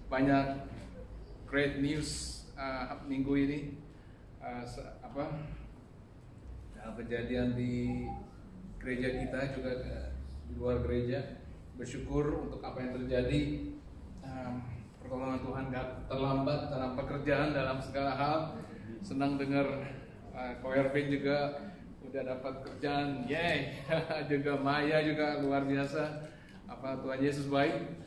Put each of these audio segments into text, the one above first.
banyak great news minggu ini. Kejadian di gereja kita juga di luar gereja. Bersyukur untuk apa yang terjadi. Pertolongan Tuhan gak terlambat dalam pekerjaan, dalam segala hal. Senang dengar Choir Band juga udah dapat kerjaan, yay. Juga Maya juga luar biasa. Tuhan Yesus baik.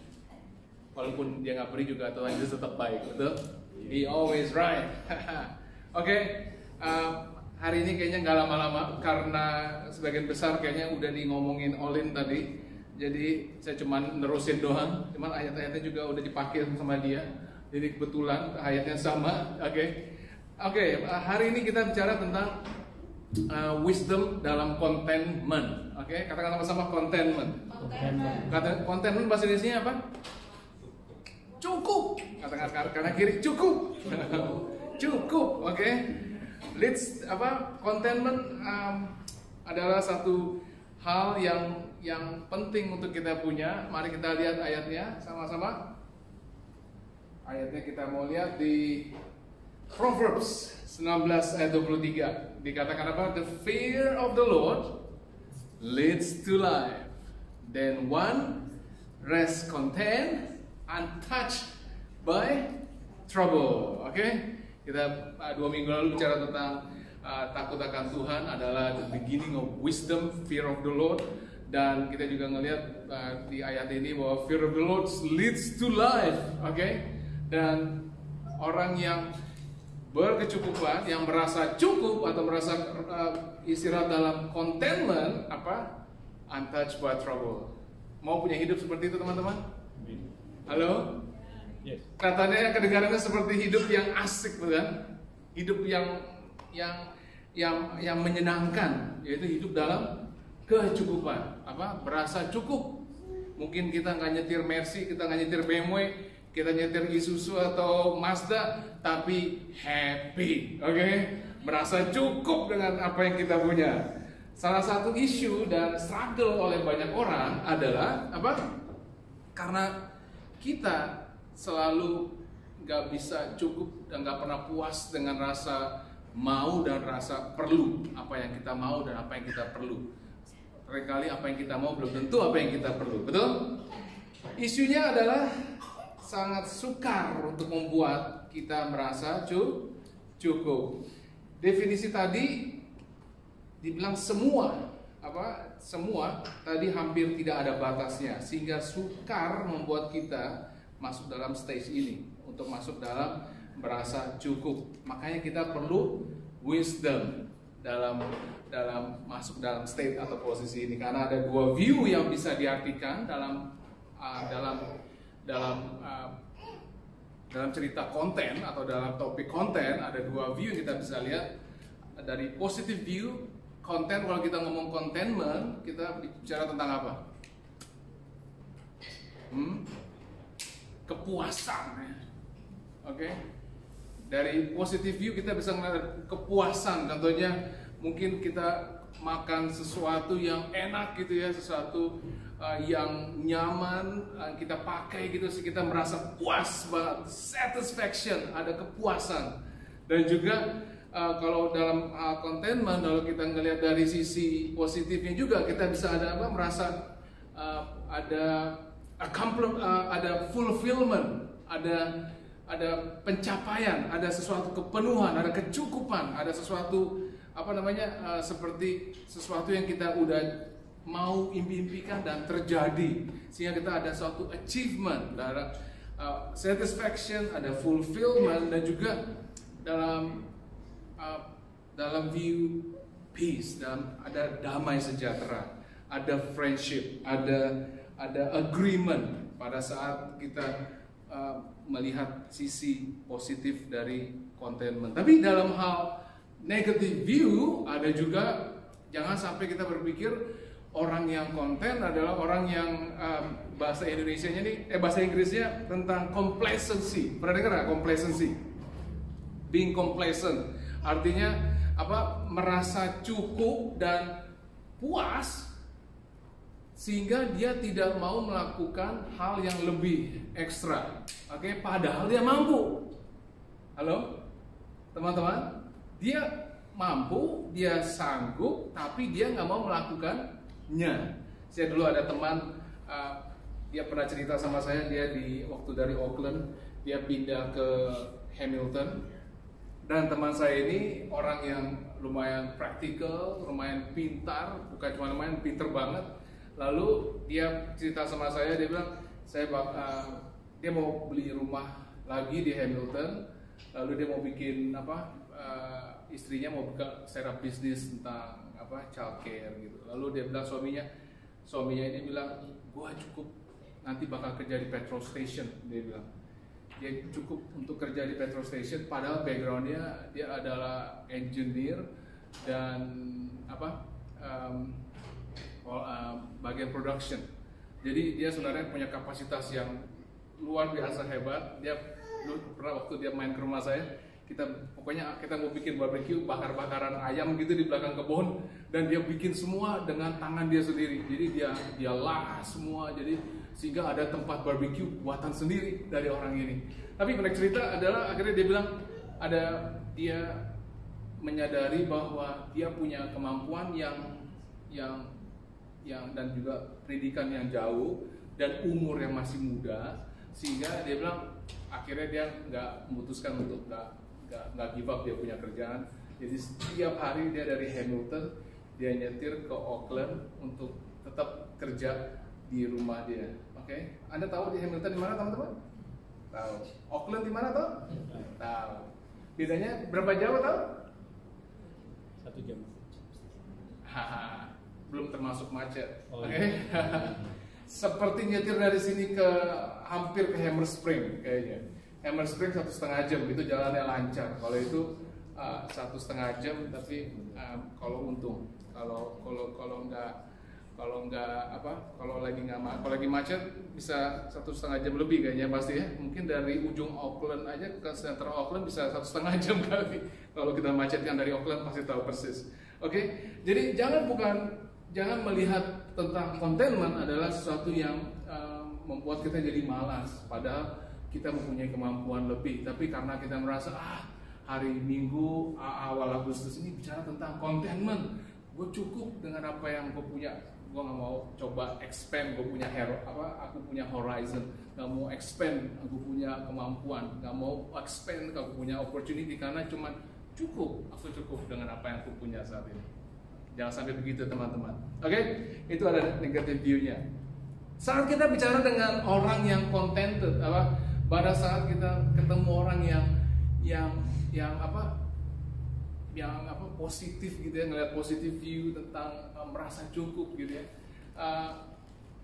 Walaupun dia nggak pergi juga Tuhan Yesus tetap baik, betul? He always right. Oke, hari ini kayaknya nggak lama-lama karena sebagian besar kayaknya udah di-ngomongin Olin tadi. Jadi saya cuman nerusin doang, cuman ayat-ayatnya juga udah dipakai sama dia. Jadi kebetulan ayatnya sama. Oke, hari ini kita bicara tentang wisdom dalam contentment. Oke, katakan sama-sama contentment. Contentment bahasa Indonesia apa? Cukup. Katakan kanan kiri cukup. Cukup. Oke. Contentment adalah satu hal yang penting untuk kita punya. Mari kita lihat ayatnya sama-sama. Ayatnya kita mau lihat di Proverbs 19 ayat 23. Dikatakan apa? The fear of the Lord leads to life. Then one rests content, untouched by trouble. Oke? Kita 2 minggu lalu bicara tentang takut akan Tuhan adalah the beginning of wisdom, fear of the Lord. Dan kita juga ngelihat di ayat ini bahwa fear of the Lord leads to life. Oke? Dan orang yang berkecukupan, yang merasa cukup atau merasa istirahat dalam contentment, untouched by trouble. Mau punya hidup seperti itu, teman-teman? Halo? Yes. Katanya kedengarannya seperti hidup yang asik, bukan? Hidup yang menyenangkan, yaitu hidup dalam kecukupan. Berasa cukup. Mungkin kita nggak nyetir Mercy, kita nggak nyetir BMW, kita nyetir Isuzu atau Mazda, tapi happy, oke? Merasa cukup dengan apa yang kita punya. Salah satu isu dan struggle oleh banyak orang adalah karena kita selalu nggak bisa cukup dan nggak pernah puas dengan rasa mau dan rasa perlu. Apa yang kita mau dan apa yang kita perlu. Seringkali apa yang kita mau belum tentu apa yang kita perlu, betul? Isunya adalah sangat sukar untuk membuat kita merasa cukup. Definisi tadi dibilang semua tadi hampir tidak ada batasnya, sehingga sukar membuat kita masuk dalam stage ini, untuk masuk dalam merasa cukup. Makanya kita perlu wisdom dalam masuk dalam state atau posisi ini, karena ada 2 view yang bisa diartikan dalam cerita konten atau dalam topik konten. Ada 2 view yang kita bisa lihat. Dari positive view konten, kalau kita ngomong contentment, kita bicara tentang apa? Kepuasan, ya. Oke. Dari positive view kita bisa melihat kepuasan. Contohnya mungkin kita makan sesuatu yang enak gitu ya, sesuatu yang nyaman, kita pakai gitu, sih kita merasa puas banget, satisfaction, ada kepuasan. Dan juga kalau dalam contentment, kalau kita ngelihat dari sisi positifnya juga, kita bisa ada merasa ada fulfillment, ada pencapaian, ada sesuatu kepenuhan, ada kecukupan, ada sesuatu seperti sesuatu yang kita udah mau impikan dan terjadi, sehingga kita ada suatu achievement, ada satisfaction, ada fulfillment, dan juga dalam view peace, dan ada damai sejahtera, ada friendship, ada agreement pada saat kita melihat sisi positif dari contentment. Tapi dalam hal negative view ada juga, jangan sampai kita berpikir orang yang konten adalah orang yang bahasa Inggrisnya tentang complacency. Pernah dengar nggak complacency? Being complacent artinya merasa cukup dan puas sehingga dia tidak mau melakukan hal yang lebih ekstra. Oke, padahal dia mampu. Halo, teman-teman, dia mampu, dia sanggup, tapi dia nggak mau melakukannya. Saya dulu ada teman, dia pernah cerita sama saya, dia waktu dari Auckland, dia pindah ke Hamilton. Dan teman saya ini orang yang lumayan praktikal, lumayan pintar, bukan cuma lumayan pintar banget. Lalu dia cerita sama saya, dia bilang, dia mau beli rumah lagi di Hamilton. Lalu dia mau bikin istrinya mau buka setup bisnis tentang childcare gitu. Lalu dia bilang suaminya ini bilang, gua cukup nanti bakal kerja di petrol station, dia bilang. Dia cukup untuk kerja di petrol station, padahal backgroundnya dia adalah engineer dan bagian production. Jadi dia sebenarnya punya kapasitas yang luar biasa hebat. Dia pernah waktu dia main ke rumah saya, kita mau bikin barbecue, bakar-bakaran ayam gitu di belakang kebun, dan dia bikin semua dengan tangan dia sendiri. Jadi dia lah semua, jadi sehingga ada tempat barbecue buatan sendiri dari orang ini. Tapi menarik cerita adalah akhirnya dia bilang dia menyadari bahwa dia punya kemampuan yang dan juga pendidikan yang jauh dan umur yang masih muda, sehingga dia bilang akhirnya dia nggak memutuskan untuk nggak give up dia punya kerjaan. Jadi setiap hari dia dari Hamilton dia nyetir ke Auckland untuk tetap kerja di rumah dia. Oke, Anda tahu di Hamilton di mana, teman-teman? Tahu. Auckland di mana, tahu? Tahu. Bedanya berapa jauh, tahu? 1 jam. Haha, belum termasuk macet. Oh, Oke. iya. Seperti nyetir dari sini ke hampir ke Hammer Spring kayaknya. Hammer Spring 1,5 jam, itu jalannya lancar. Kalau itu 1,5 jam, tapi kalau untung, kalau lagi macet bisa 1,5 jam lebih kayaknya pasti ya. Mungkin dari ujung Auckland aja ke Central Auckland bisa 1,5 jam kali. Kalau kita macetkan dari Auckland pasti tahu persis. Oke, jadi jangan melihat tentang contentment adalah sesuatu yang membuat kita jadi malas. Padahal kita mempunyai kemampuan lebih, tapi karena kita merasa hari Minggu awal Agustus ini bicara tentang contentment, gue cukup dengan apa yang gue punya, gue nggak mau coba expand, gue punya aku punya horizon, nggak mau expand, aku punya kemampuan, nggak mau expand, aku punya opportunity karena cuma aku cukup dengan apa yang aku punya saat ini. Jangan sampai begitu, teman-teman. Oke, itu ada negative view-nya. Saat kita bicara dengan orang yang contented, pada saat kita ketemu orang yang positif gitu ya, ngeliat positive view tentang merasa cukup gitu ya,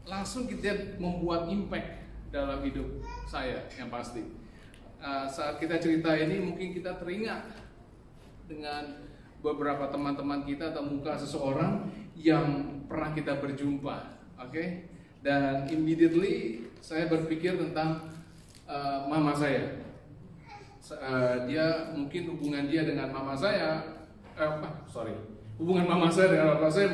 langsung kita membuat impact dalam hidup saya yang pasti. Saat kita cerita ini mungkin kita teringat dengan beberapa teman-teman kita atau muka seseorang yang pernah kita berjumpa, oke? Dan immediately saya berpikir tentang mama saya. Dia mungkin hubungan dia dengan mama saya, hubungan mama saya dengan bapak saya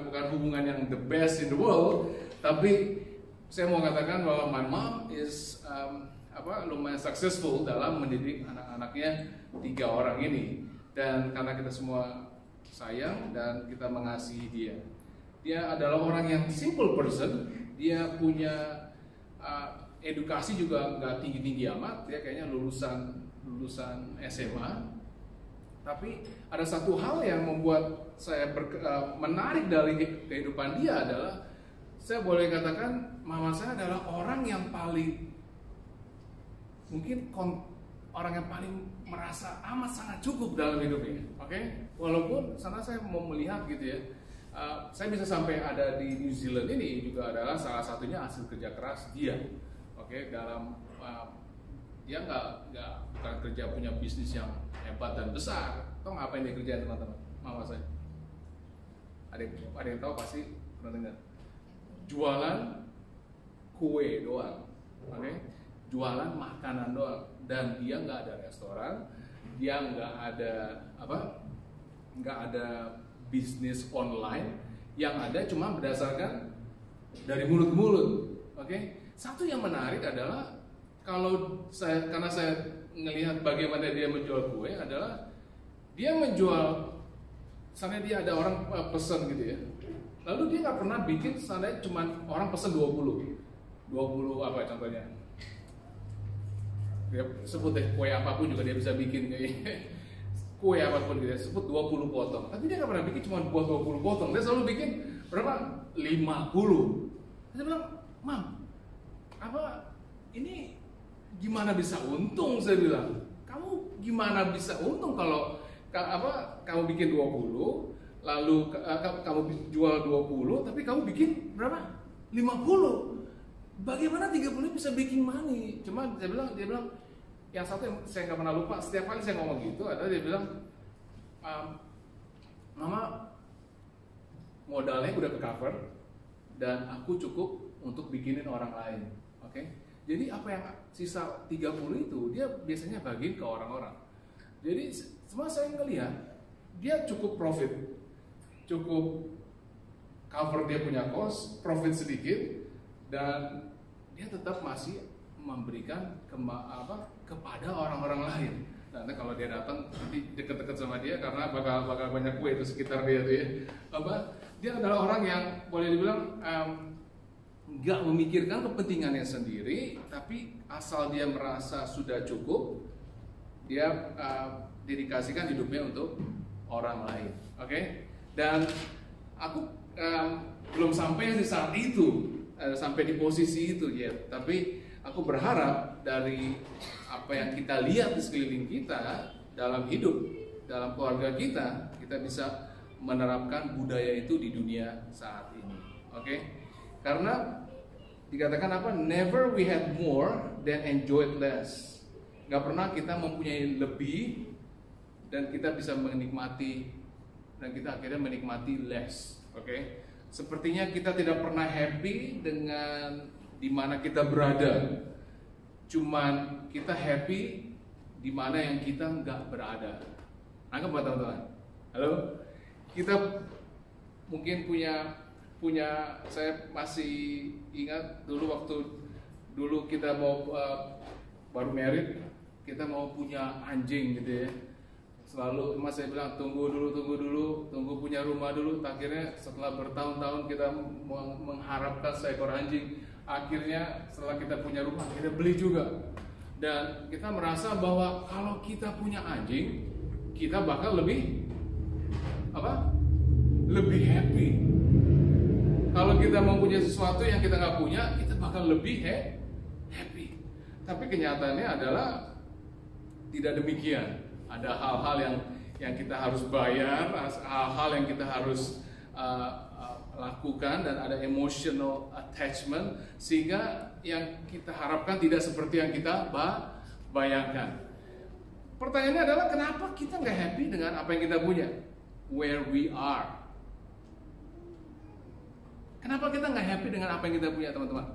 bukan hubungan yang the best in the world, tapi saya mau katakan bahwa my mom is lumayan successful dalam mendidik anak-anaknya 3 orang ini. Dan karena kita semua sayang dan kita mengasihi dia. Dia adalah orang yang simple person. Dia punya edukasi juga nggak tinggi-tinggi amat. Dia kayaknya lulusan SMA. Tapi ada satu hal yang membuat saya menarik dari kehidupan dia adalah, saya boleh katakan mama saya adalah orang yang paling orang yang paling merasa amat sangat cukup dalam hidupnya, oke? Walaupun sana saya mau melihat gitu ya, saya bisa sampai ada di New Zealand ini juga adalah salah satunya hasil kerja keras dia, oke? Dalam dia bukan kerja punya bisnis yang hebat dan besar. Tahu ngapain dia kerjain, teman-teman? Mama saya. Ada yang tahu pasti pernah dengar. Jualan kue doang, oke? Jualan makanan doang. Dan dia nggak ada restoran, dia nggak ada bisnis online, yang ada cuma berdasarkan dari mulut ke mulut. Oke. Satu yang menarik adalah karena saya ngelihat bagaimana dia menjual kue adalah dia menjual, misalnya dia ada orang pesan gitu ya, lalu dia nggak pernah bikin, misalnya cuma orang pesan 20 apa contohnya, dia sebut deh kue apapun juga dia bisa bikin kayak kue apapun gitu ya, sebut 20 potong, tapi dia nggak pernah bikin cuma buat 20 potong, dia selalu bikin berapa? 50. Saya bilang, Mam, apa ini gimana bisa untung? Saya bilang, kamu gimana bisa untung kalau kamu bikin 20, lalu kamu jual 20, tapi kamu bikin berapa? 50. Bagaimana 30 bisa bikin money? Cuma dia bilang, yang satu yang saya nggak pernah lupa, setiap kali saya ngomong gitu, adalah dia bilang, Mama, modalnya udah ke cover dan aku cukup untuk bikinin orang lain. Oke? Jadi apa yang sisa 30 itu dia biasanya bagiin ke orang-orang. Jadi semua saya ngelihat dia cukup profit, cukup cover dia punya cost, profit sedikit, dan dia tetap masih memberikan kepada orang-orang lain. Nanti kalau dia datang nanti deket-deket sama dia karena bakal banyak kue itu sekitar dia tuh ya. Dia adalah orang yang boleh dibilang nggak memikirkan kepentingannya sendiri, tapi asal dia merasa sudah cukup, dia dedikasikan hidupnya untuk orang lain. Oke? Dan aku belum sampai di saat itu, sampai di posisi itu ya. Tapi aku berharap dari apa yang kita lihat di sekeliling kita dalam hidup, dalam keluarga kita bisa menerapkan budaya itu di dunia saat ini. Oke? Karena dikatakan apa? Never we had more than enjoyed less. Gak pernah kita mempunyai lebih dan kita bisa menikmati, dan kita akhirnya menikmati less. Oke? Sepertinya kita tidak pernah happy dengan di mana kita berada. Cuman kita happy di mana yang kita nggak berada. Anggap buat teman-teman. Halo? Kita mungkin punya saya masih ingat dulu kita mau baru married, kita mau punya anjing gitu ya. Selalu mas saya bilang tunggu dulu, punya rumah dulu. Akhirnya setelah bertahun-tahun kita mengharapkan seekor anjing, akhirnya setelah kita punya rumah kita beli juga. Dan kita merasa bahwa kalau kita punya anjing, kita bakal lebih happy. Kalau kita mempunyai sesuatu yang kita nggak punya, kita bakal lebih happy. Tapi kenyataannya adalah tidak demikian. Ada hal-hal yang kita harus bayar, hal-hal yang kita harus lakukan, dan ada emotional attachment, sehingga yang kita harapkan tidak seperti yang kita bayangkan. Pertanyaannya adalah kenapa kita nggak happy dengan apa yang kita punya? Where we are. Kenapa kita nggak happy dengan apa yang kita punya, teman-teman?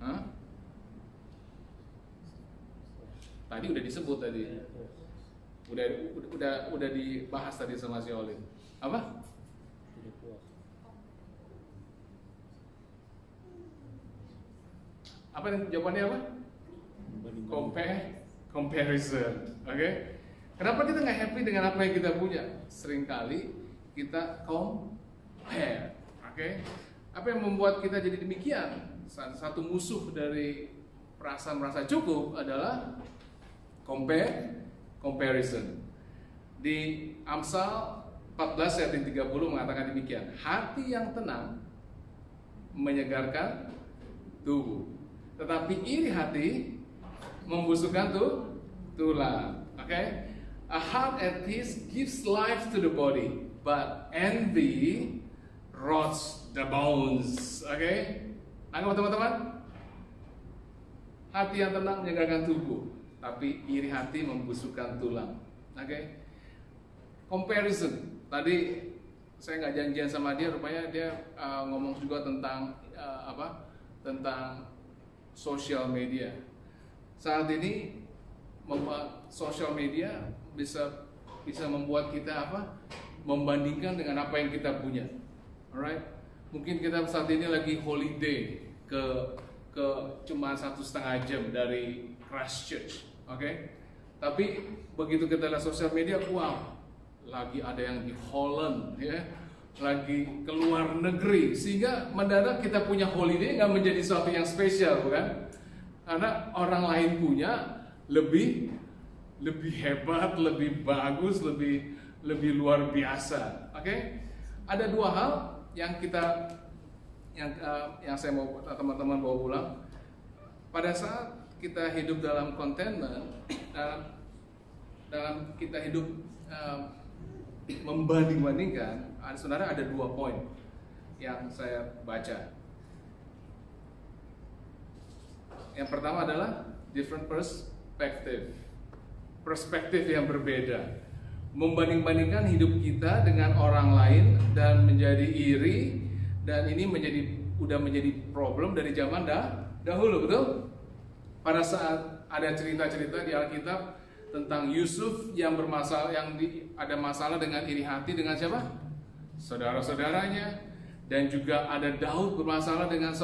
Hah? Tadi udah disebut tadi. Udah dibahas tadi sama si Olin. Apa? Apa jawabannya apa? Comparison. Oke? Kenapa kita nggak happy dengan apa yang kita punya? Seringkali kita compare. Oke? Apa yang membuat kita jadi demikian? Satu musuh dari perasaan merasa cukup adalah comparison. Di Amsal 14 ayat 30 mengatakan demikian. Hati yang tenang menyegarkan tubuh, tetapi iri hati membusukkan tulang. Okay? A heart at peace gives life to the body, but envy rots the bones. Okay? Anggap teman-teman, hati yang tenang menyegarkan tubuh, tapi iri hati membusukkan tulang. Okay? Comparison. Tadi saya nggak janjian sama dia, rupanya dia ngomong juga tentang tentang social media. Saat ini social media bisa membuat kita membandingkan dengan apa yang kita punya. Alright? Mungkin kita saat ini lagi holiday ke cuma 1,5 jam dari Christchurch, oke? Tapi begitu kita lihat sosial media, wow, lagi ada yang di Holland, ya, lagi keluar negeri, sehingga mendadak kita punya holiday nggak menjadi sesuatu yang spesial, bukan? Karena orang lain punya lebih hebat, lebih bagus, lebih luar biasa, oke? Ada dua hal yang yang saya mau teman-teman bawa pulang. Pada saat kita hidup dalam contentment, dalam kita hidup membanding-bandingkan, sebenarnya ada 2 poin yang saya baca. Yang pertama adalah different perspektif yang berbeda. Membanding-bandingkan hidup kita dengan orang lain dan menjadi iri, dan ini udah menjadi problem dari zaman dahulu, betul? Pada saat ada cerita-cerita di Alkitab tentang Yusuf yang bermasalah, ada masalah dengan iri hati dengan siapa? Saudara-saudaranya. Dan juga ada Daud bermasalah dengan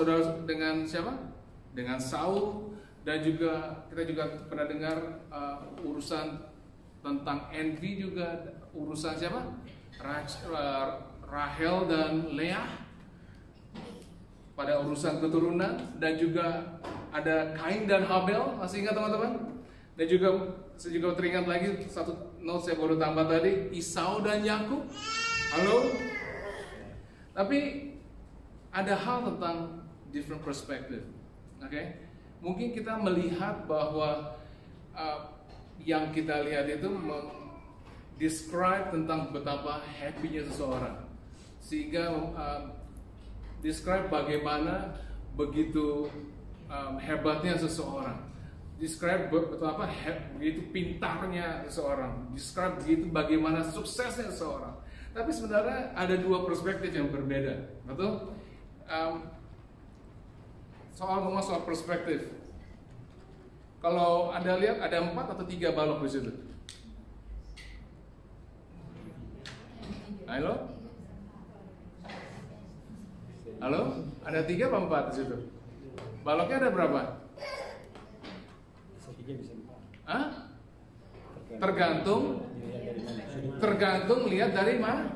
siapa? Dengan Saul. Dan juga kita juga pernah dengar urusan tentang envy, juga urusan siapa? Rahel dan Leah pada urusan keturunan. Dan juga ada Kain dan Habel, masih ingat teman-teman? Dan juga saya juga teringat lagi satu note saya baru tambah tadi, Esau dan Yakub. Halo? Tapi ada hal tentang different perspective, oke? Mungkin kita melihat bahwa yang kita lihat itu describe tentang betapa happy-nya seseorang, sehingga describe bagaimana begitu hebatnya seseorang, describe betapa begitu pintarnya seseorang, describe begitu bagaimana suksesnya seseorang. Tapi sebenarnya ada 2 perspektif yang berbeda, betul? Soal perspektif. Kalau Anda lihat ada 4 atau 3 balok di situ. Halo? Halo? Ada 3 apa 4 di situ? Baloknya ada berapa? Bisa 3, bisa 4. Hah? Tergantung lihat dari mana,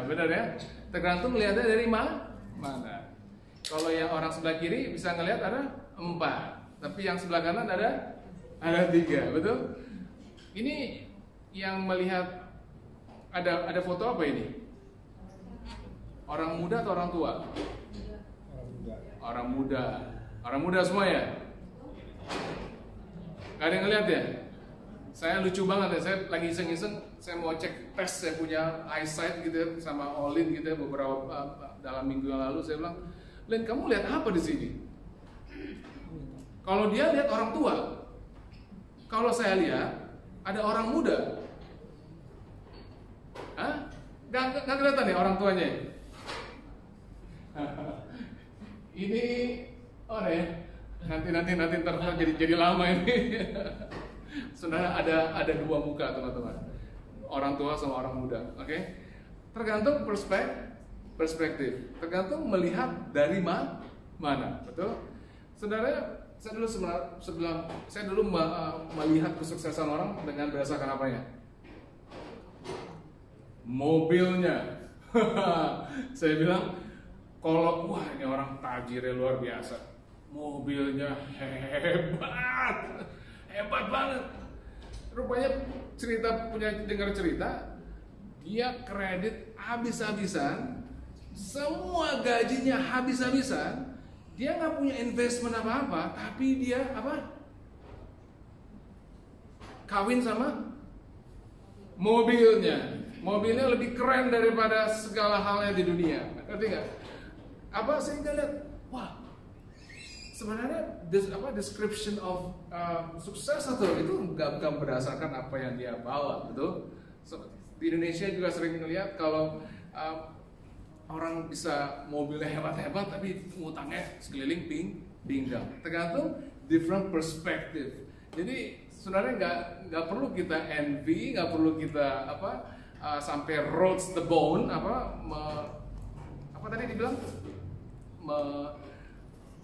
benar ya? Tergantung lihatnya dari mana. Kalau yang orang sebelah kiri bisa ngelihat ada 4, tapi yang sebelah kanan ada 3, betul? Ini yang melihat ada foto apa ini? Orang muda atau orang tua? Orang muda semua ya? Gak ada yang ngeliat ya? Saya lucu banget ya, saya lagi iseng-iseng, saya mau cek tes, saya punya eyesight gitu ya, sama Olin gitu ya, beberapa dalam minggu yang lalu. Saya bilang, Lin, kamu lihat apa di sini? Kalau dia lihat orang tua, kalau saya lihat ada orang muda. Hah? Gak kelihatan ya orang tuanya? Ini ya, nanti ntar jadi lama ini. Sebenarnya ada 2 muka teman-teman, orang tua sama orang muda, oke? Tergantung perspektif, tergantung melihat dari mana, betul? Sebenarnya saya dulu melihat kesuksesan orang dengan berdasarkan apanya? Mobilnya. Saya bilang, kalau wah ini orang tajirnya luar biasa, mobilnya hebat banget. Rupanya dengar cerita, dia kredit habis-habisan, semua gajinya habis-habisan, dia nggak punya investment apa-apa, tapi dia kawin sama mobilnya lebih keren daripada segala halnya di dunia. Ngerti nggak? Sehingga lihat, wah, sebenarnya description of sukses atau itu nggak berdasarkan apa yang dia bawa, betul? Di Indonesia juga sering melihat kalau orang bisa mobilnya hebat-hebat tapi utangnya sekeliling pinggang. Tergantung different perspective. Jadi sebenarnya nggak perlu kita envy, nggak perlu kita sampai roast the bone, dibilang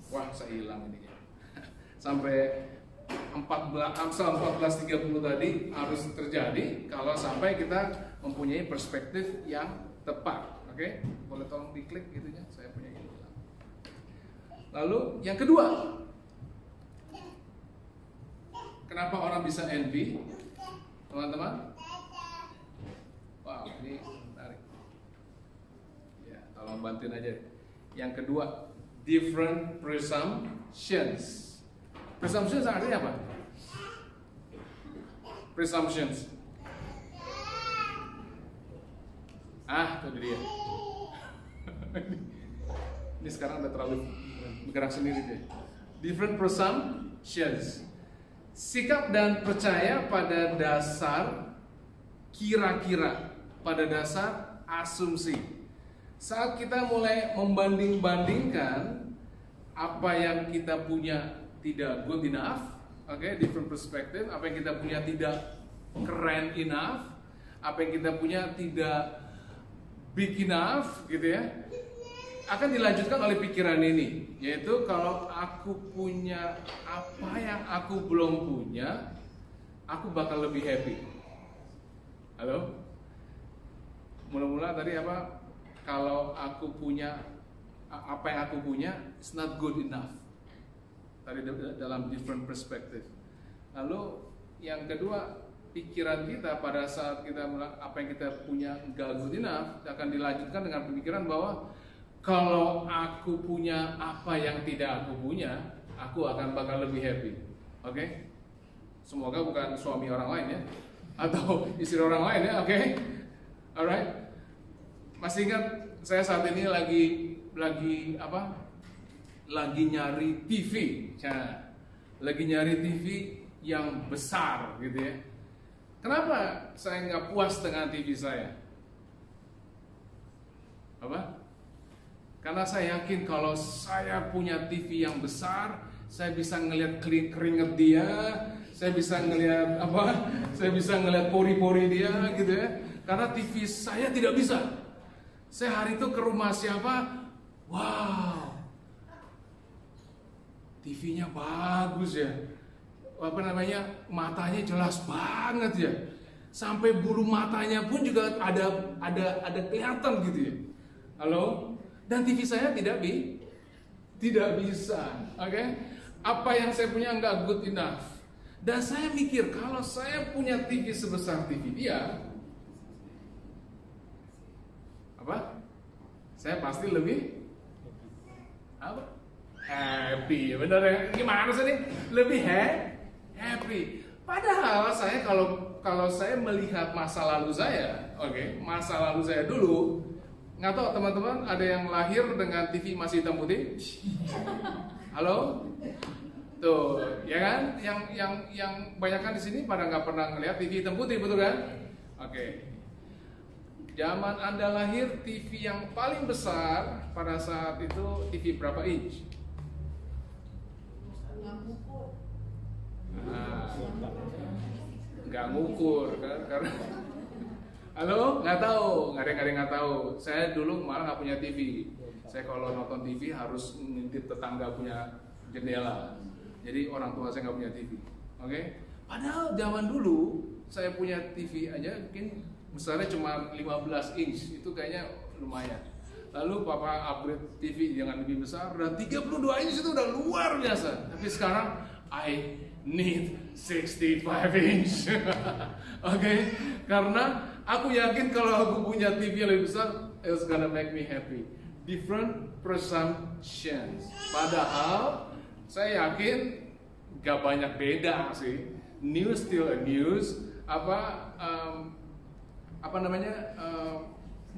wah saya hilang ini sampai 14:30 tadi harus terjadi kalau sampai kita mempunyai perspektif yang tepat. Oke, boleh tolong diklik gitunya, saya punya ini. Lalu yang kedua, kenapa orang bisa envy, teman-teman? Wow, ini menarik. Ya, tolong bantuin aja. Yang kedua, different presumptions. Presumptions artinya apa? Presumptions. Itu dia. Ini sekarang udah terlalu bergerak sendiri deh. Different presumptions. Sikap dan percaya pada dasar kira-kira, pada dasar asumsi. Saat kita mulai membanding-bandingkan apa yang kita punya tidak good enough, different perspective, apa yang kita punya tidak keren enough, apa yang kita punya tidak big enough, gitu ya, akan dilanjutkan oleh pikiran ini, yaitu kalau aku punya apa yang aku belum punya, aku bakal lebih happy. Halo? Mula-mula tadi apa? Kalau aku punya apa yang aku punya, it's not good enough. Tadi dalam different perspective. Lalu yang kedua, pikiran kita pada saat kita apa yang kita punya nggak good enough akan dilanjutkan dengan pemikiran bahwa kalau aku punya apa yang tidak aku punya, aku akan bakal lebih happy. Oke? Semoga bukan suami orang lain ya, atau istri orang lain ya. Oke? Alright? Masih ingat saya saat ini lagi apa? Lagi nyari TV, lagi nyari TV yang besar gitu ya. Kenapa saya nggak puas dengan TV saya? Apa? Karena saya yakin kalau saya punya TV yang besar, saya bisa ngelihat keringet dia, saya bisa ngelihat apa? Saya bisa ngelihat pori-pori dia gitu ya. Karena TV saya tidak bisa. Saya hari itu ke rumah siapa? Wow. TV-nya bagus ya, apa namanya, matanya jelas banget ya, sampai bulu matanya pun juga ada kelihatan gitu ya. Halo, dan TV saya tidak bisa, oke? Apa yang saya punya nggak good enough, dan saya mikir kalau saya punya TV sebesar TV dia, apa? Saya pasti lebih apa? Happy, bener ya? Gimana sih nih? Lebih happy. Padahal saya kalau saya melihat masa lalu saya, masa lalu saya dulu, nggak tahu teman-teman ada yang lahir dengan TV masih hitam putih? Halo? Tuh, ya kan? Yang banyak kan di sini pada nggak pernah ngelihat TV hitam putih, betul kan? Zaman Anda lahir, TV yang paling besar pada saat itu TV berapa inch? Nggak ngukur kan? Karena halo, nggak tahu, nggak ada yang nggak tahu. Saya dulu malah nggak punya TV. Saya kalau nonton TV harus ngintip tetangga punya jendela. Jadi orang tua saya nggak punya TV. Padahal zaman dulu saya punya TV aja mungkin besarnya cuma 15 inch, itu kayaknya lumayan. Lalu papa upgrade TV jangan lebih besar, dan 32 inch itu udah luar biasa. Tapi sekarang I need 65 inch. Karena aku yakin kalau aku punya TV yang lebih besar, it's gonna make me happy. Different presumptions. Padahal saya yakin gak banyak beda sih. News still a news.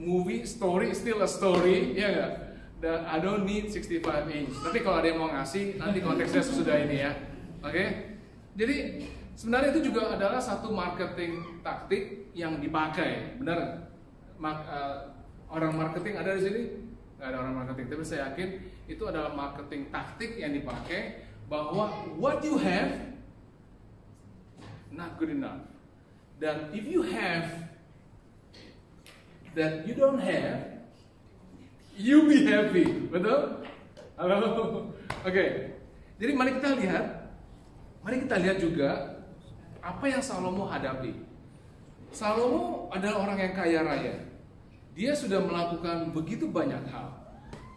Movie story still a story, ya nggak? Dan I don't need 65 inch. Tapi kalau ada yang mau ngasih, nanti konteksnya sesudah ini ya. Jadi sebenarnya itu juga adalah satu marketing taktik yang dipakai, benar? Orang marketing ada di sini? Nggak ada orang marketing, tapi saya yakin itu adalah marketing taktik yang dipakai bahwa what you have not good enough. Dan if you have that you don't have, you be happy. Betul? Halo. Oke. Jadi mari kita lihat juga apa yang Salomo hadapi. Salomo adalah orang yang kaya raya. Dia sudah melakukan begitu banyak hal.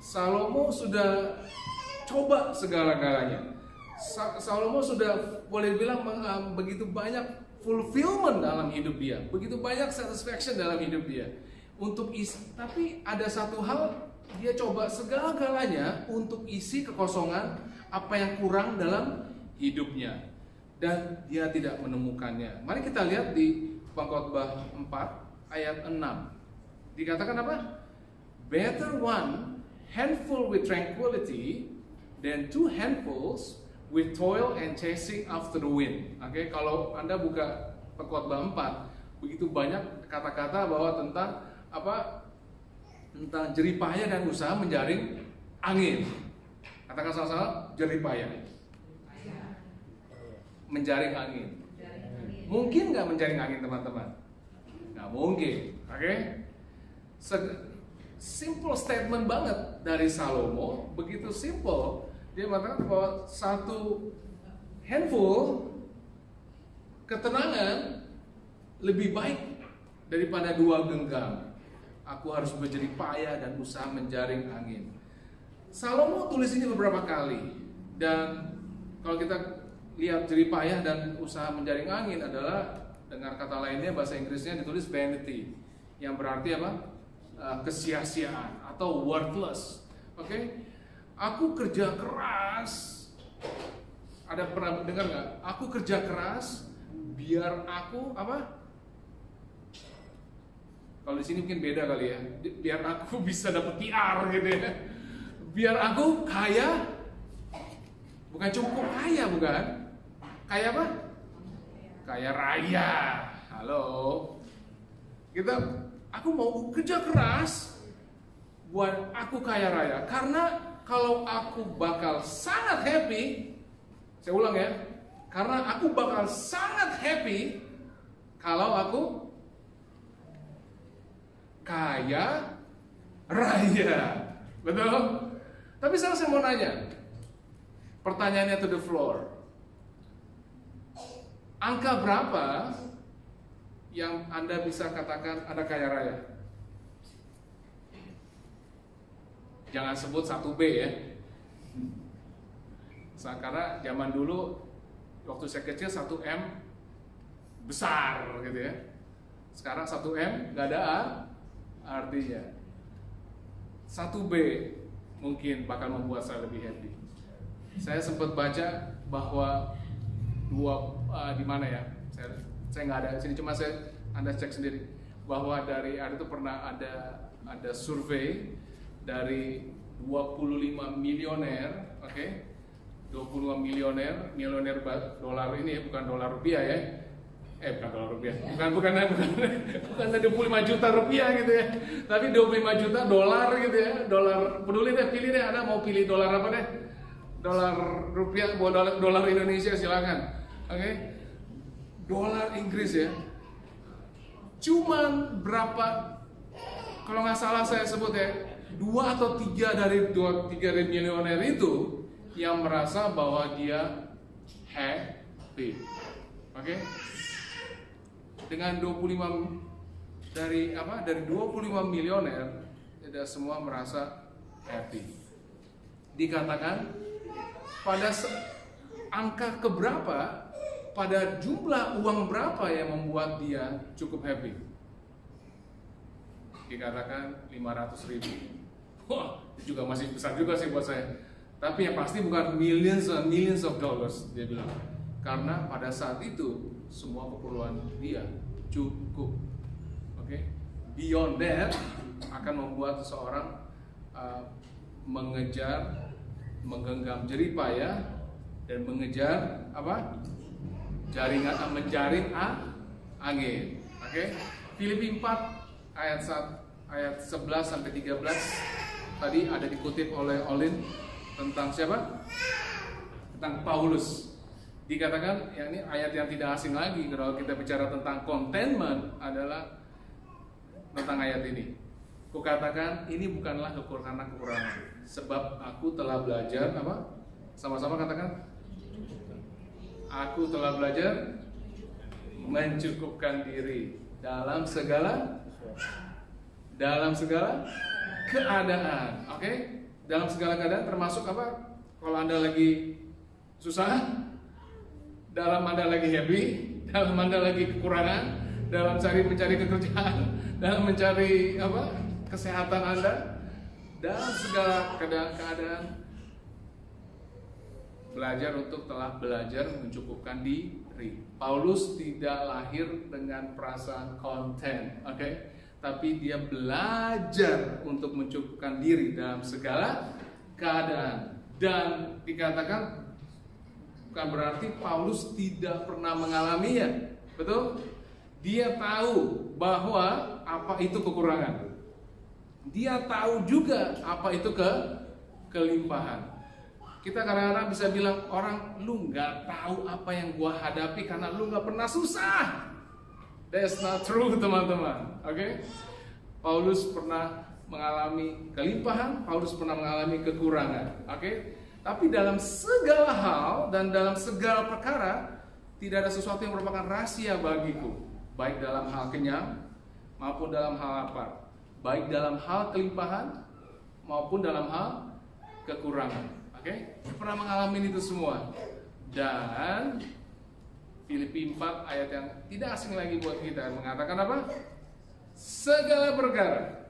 Salomo sudah coba segala-galanya. Salomo sudah boleh bilang begitu banyak fulfillment dalam hidup dia, begitu banyak satisfaction dalam hidup dia. Tapi ada satu hal, dia coba segala-galanya untuk isi kekosongan apa yang kurang dalam hidupnya, dan dia tidak menemukannya. Mari kita lihat di Pengkhotbah 4 ayat 6. Dikatakan apa? Better one handful with tranquility than two handfuls with toil and chasing after the wind. Oke, kalau Anda buka Pengkhotbah 4, begitu banyak kata-kata bahwa tentang apa? Tentang jeripaya dan usaha menjaring angin. Katakan sama-sama, jeripaya. Menjaring angin. Mungkin nggak menjaring angin, teman-teman? Nggak mungkin. Oke? Simple statement banget dari Salomo, begitu simple. Dia mengatakan bahwa satu handful ketenangan lebih baik daripada dua genggam. Aku harus berjerih payah dan usaha menjaring angin. Salomo tulis ini beberapa kali, dan kalau kita lihat jerih payah dan usaha menjaring angin adalah, dengan kata lainnya bahasa Inggrisnya ditulis vanity, yang berarti apa? Kesia-siaan atau worthless. Oke? Aku kerja keras. Ada pernah dengar nggak? Aku kerja keras biar aku apa? Kalau di sini mungkin beda kali ya. Biar aku bisa dapat PR gitu ya. Biar aku kaya. Bukan cukup kaya, bukan? Kaya apa? Kaya raya. Halo. Aku mau kerja keras buat aku kaya raya. Karena kalau aku bakal sangat happy, saya ulang ya, karena aku bakal sangat happy kalau aku kaya raya. Betul? Tapi saya mau nanya, pertanyaannya to the floor. Angka berapa yang Anda bisa katakan Anda kaya raya? Jangan sebut 1B ya. Karena zaman dulu waktu saya kecil 1M besar gitu ya. Sekarang 1M nggak ada artinya. 1B mungkin bakal membuat saya lebih happy. Saya sempat baca bahwa di mana ya? Saya nggak ada di sini, cuma Anda cek sendiri bahwa dari ada itu pernah ada survei dari 25 milioner, oke? 25 milioner dolar ini ya, bukan dolar rupiah ya. Bukan dolar rupiah. Bukan ada 25 juta rupiah gitu ya. Tapi 25 juta dolar gitu ya. Dolar, peduli deh, pilih deh, Anda mau pilih dolar apa deh? Dolar rupiah, dolar Indonesia silakan. Oke? Dolar Inggris ya. Cuman berapa, kalau nggak salah saya sebut ya, 2 atau 3 dari milioner itu yang merasa bahwa dia happy. Oke? Dengan 25 dari 25 milioner, tidak semua merasa happy. Dikatakan pada angka keberapa, pada jumlah uang berapa yang membuat dia cukup happy? Dikatakan 500.000. Wah, itu juga masih besar juga sih buat saya. Tapi yang pasti bukan millions and millions of dollars, dia bilang. Karena pada saat itu semua keperluan dia cukup. Oke? Beyond that akan membuat seseorang menggenggam jeripaya dan mengejar apa? Menjaring angin. Oke? Filipi 4 ayat 11 sampai 13 tadi ada dikutip oleh Olin tentang siapa? Tentang Paulus. Dikatakan ya, ini ayat yang tidak asing lagi kalau kita bicara tentang contentment adalah tentang ayat ini. Kukatakan ini bukanlah kekurangan, sebab aku telah belajar apa? Sama-sama katakan. Aku telah belajar mencukupkan diri dalam segala keadaan. Oke? Dalam segala keadaan termasuk apa? Kalau Anda lagi susah, dalam Anda lagi happy, dalam Anda lagi kekurangan, dalam mencari pekerjaan, dalam mencari apa? Kesehatan Anda, dalam segala keadaan telah belajar mencukupkan diri. Paulus tidak lahir dengan perasaan konten, oke? Tapi dia belajar untuk mencukupkan diri dalam segala keadaan. Dan dikatakan bukan berarti Paulus tidak pernah mengalaminya, betul? Dia tahu bahwa apa itu kekurangan. Dia tahu juga apa itu kelimpahan. Kita kadang-kadang bisa bilang orang, lu nggak tahu apa yang gua hadapi karena lu nggak pernah susah. That's not true, teman-teman. Oke? Paulus pernah mengalami kelimpahan, Paulus pernah mengalami kekurangan. Oke? Tapi dalam segala hal dan dalam segala perkara tidak ada sesuatu yang merupakan rahasia bagiku, baik dalam hal kenyang maupun dalam hal lapar, baik dalam hal kelimpahan maupun dalam hal kekurangan. Oke? Dia pernah mengalami itu semua. Dan Filipi 4 ayat yang tidak asing lagi buat kita mengatakan apa? Segala perkara,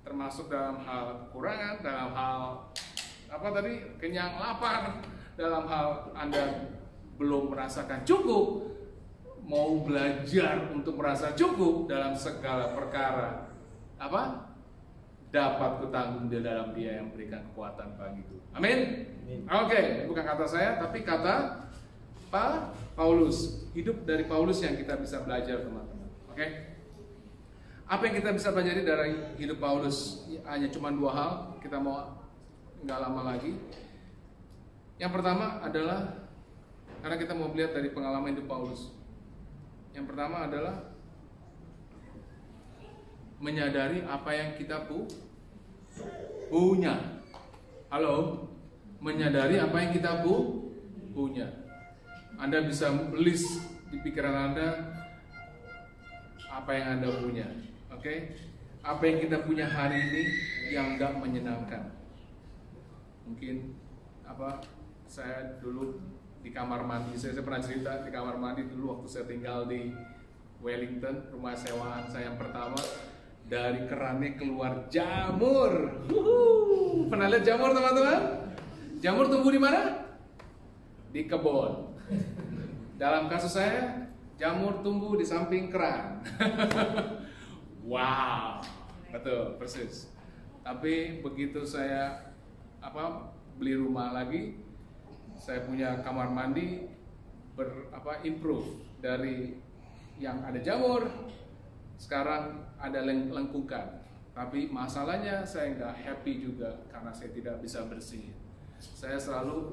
termasuk dalam hal kekurangan, dalam hal apa tadi? Kenyang, lapar, dalam hal Anda belum merasakan cukup, mau belajar untuk merasa cukup dalam segala perkara. Apa? Dapat kutanggung di dalam Dia yang memberikan kekuatan bagiku. Amin. Oke, bukan kata saya, tapi kata Pak Paulus. Hidup dari Paulus yang kita bisa belajar, teman-teman. Oke. Apa yang kita bisa pelajari dari hidup Paulus? Hanya cuma 2 hal. Kita mau nggak lama lagi. Yang pertama adalah karena kita mau lihat dari pengalaman hidup Paulus. Yang pertama adalah menyadari apa yang kita punya. Halo, menyadari apa yang kita punya. Anda bisa list di pikiran Anda apa yang Anda punya, oke? Apa yang kita punya hari ini yang nggak menyenangkan? Mungkin apa? Saya dulu di kamar mandi, saya pernah cerita di kamar mandi dulu waktu saya tinggal di Wellington, rumah sewaan saya yang pertama. Dari kerannya keluar jamur. Pernah lihat jamur, teman-teman? Jamur tumbuh di mana? Di kebun. Dalam kasus saya, jamur tumbuh di samping keran. Wow, betul, persis. Tapi begitu saya beli rumah lagi, saya punya kamar mandi improve dari yang ada jamur. Sekarang ada lengkungan, tapi masalahnya saya nggak happy juga karena saya tidak bisa bersihin. Saya selalu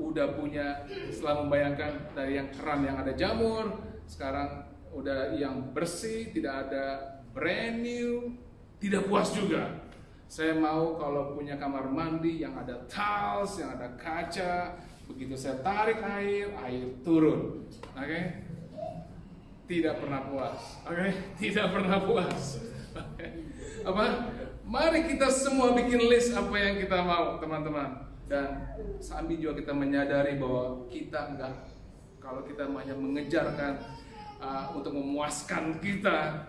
setelah membayangkan dari yang keran yang ada jamur, sekarang udah yang bersih, tidak ada brand new, tidak puas juga. Saya mau kalau punya kamar mandi yang ada tiles, yang ada kaca, begitu saya tarik air turun, oke? Tidak pernah puas, oke? Tidak pernah puas. Mari kita semua bikin list apa yang kita mau, teman-teman. Dan sambil juga kita menyadari bahwa kita kalau kita hanya mengejarkan untuk memuaskan kita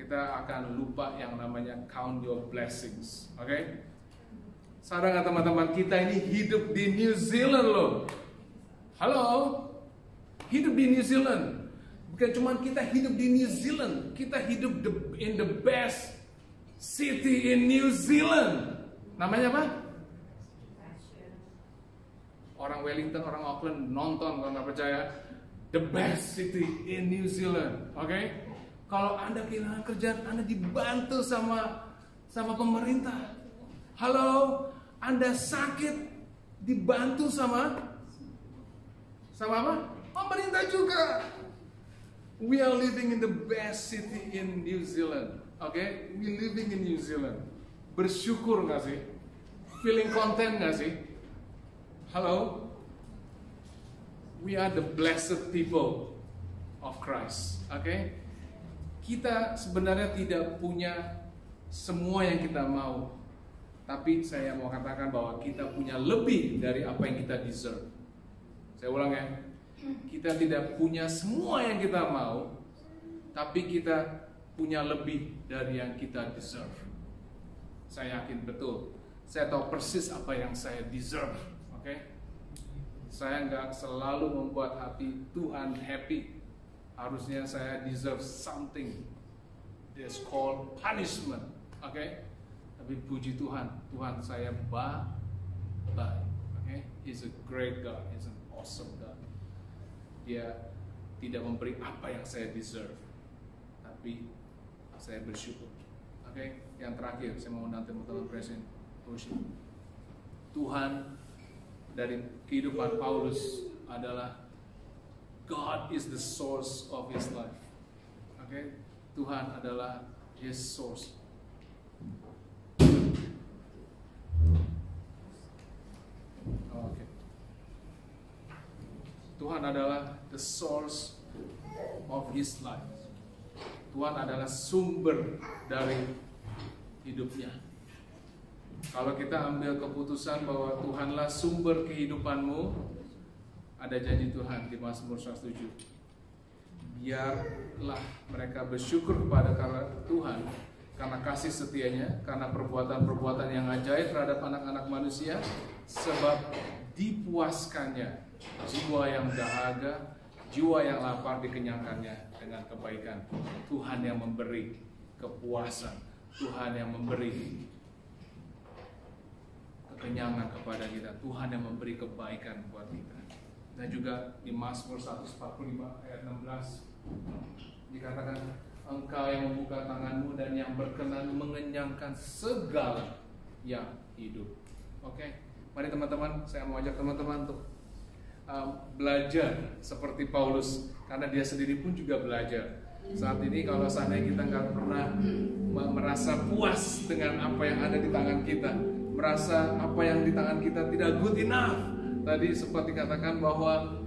akan lupa yang namanya count your blessings, oke? Sadar nggak teman-teman, kita ini hidup di New Zealand loh. Halo, hidup di New Zealand. Bukan cuma kita hidup di New Zealand, kita hidup in the best city in New Zealand. Namanya apa? Orang Wellington, orang Auckland nonton kalau nggak percaya. The best city in New Zealand, oke? Kalau Anda kehilangan kerjaan, Anda dibantu sama pemerintah. Halo, Anda sakit, dibantu sama apa? Pemerintah juga. We are living in the best city in New Zealand. Oke, we living in New Zealand. Bersyukur nggak sih? Feeling content nggak sih? Halo? We are the blessed people of Christ. Oke? Kita sebenarnya tidak punya semua yang kita mau. Tapi saya mau katakan bahwa kita punya lebih dari apa yang kita deserve. Saya ulang ya. Kita tidak punya semua yang kita mau, tapi kita punya lebih dari yang kita deserve. Saya yakin betul. Saya tahu persis apa yang saya deserve. Oke? Saya nggak selalu membuat hati Tuhan happy. Harusnya saya deserve something. That's called punishment. Oke? Tapi puji Tuhan, Tuhan saya baik. Okay? He's a great God, He's an awesome God. Dia tidak memberi apa yang saya deserve, tapi saya bersyukur. Okay? Yang terakhir, saya mau nanti teman-teman present worship. Tuhan dari kehidupan Paulus adalah God is the source of his life. Okay? Tuhan adalah his source. Okay. Tuhan adalah the source of his life. Tuhan adalah sumber dari hidupnya. Kalau kita ambil keputusan bahwa Tuhanlah sumber kehidupanmu, ada janji Tuhan di Mazmur 107. Biarlah mereka bersyukur kepada Tuhan karena kasih setianya, karena perbuatan-perbuatan yang ajaib terhadap anak-anak manusia, sebab dipuaskannya jiwa yang dahaga, jiwa yang lapar dikenyangkannya dengan kebaikan. Tuhan yang memberi kepuasan, Tuhan yang memberi kekenyangan kepada kita, Tuhan yang memberi kebaikan buat kita. Dan juga di Mazmur 145 ayat 16 dikatakan, Engkau yang membuka tanganmu dan yang berkenan mengenyangkan segala yang hidup. Oke, mari teman-teman, saya mau ajak teman-teman untuk belajar seperti Paulus, karena dia sendiri pun juga belajar. Saat ini kalau seandainya kita nggak pernah merasa puas dengan apa yang ada di tangan kita, merasa apa yang di tangan kita tidak good enough. Tadi sempat dikatakan bahwa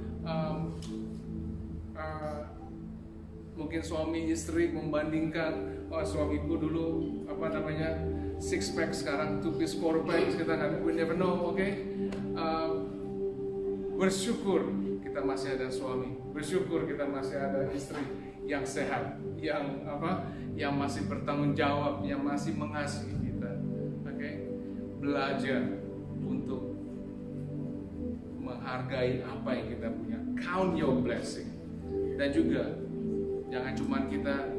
mungkin suami istri membandingkan, suamiku dulu six pack, sekarang two piece four pack, kita nggak, we never know. Oke? Bersyukur kita masih ada suami, bersyukur kita masih ada istri yang sehat, yang masih bertanggung jawab, yang masih mengasihi kita. Oke? Belajar untuk menghargai apa yang kita punya, count your blessing. Dan juga jangan cuma kita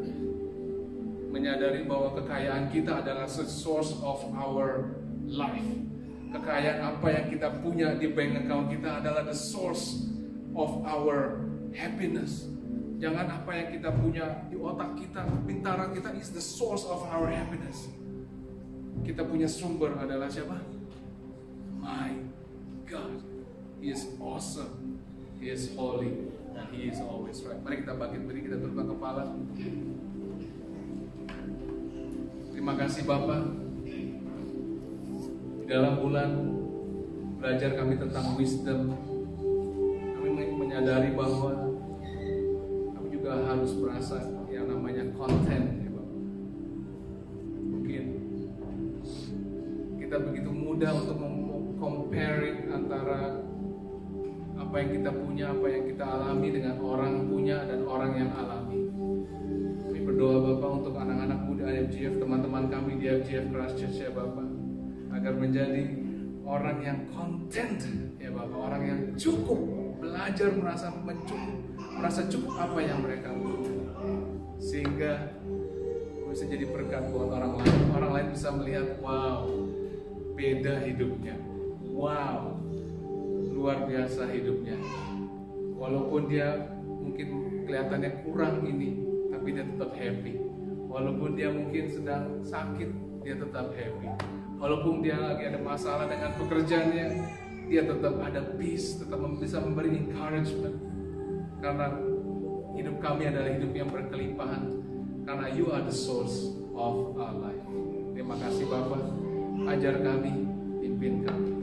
menyadari bahwa kekayaan kita adalah the source of our life. Kekayaan apa yang kita punya di bank account kita adalah the source of our happiness. Jangan apa yang kita punya di otak kita, kepintaran kita is the source of our happiness. Kita punya sumber adalah siapa? My God. He is awesome. He is holy. And He is always right. Mari kita bangkit berdiri, kita tundukkan kepala. Terima kasih Bapak. Di dalam bulan belajar kami tentang wisdom, kami menyadari bahwa kami juga harus merasa yang namanya content, ya Bapak. Mungkin kita begitu mudah untuk comparing antara apa yang kita punya, apa yang kita alami dengan orang punya dan orang yang alami. Kami berdoa Bapak untuk anak-anak muda IFGF, teman-teman kami di IFGF Christchurch ya Bapak, agar menjadi orang yang content ya Bapak, orang yang cukup, belajar merasa cukup apa yang mereka punya, sehingga bisa jadi berkat buat orang lain. Orang lain bisa melihat, wow, beda hidupnya, wow, luar biasa hidupnya. Walaupun dia mungkin kelihatannya kurang ini, tapi dia tetap happy. Walaupun dia mungkin sedang sakit, dia tetap happy. Walaupun dia lagi ada masalah dengan pekerjaannya, dia tetap ada peace, tetap bisa memberi encouragement. Karena hidup kami adalah hidup yang berkelimpahan. karena You are the source of our life. Terima kasih Bapak, ajar kami, pimpin kami.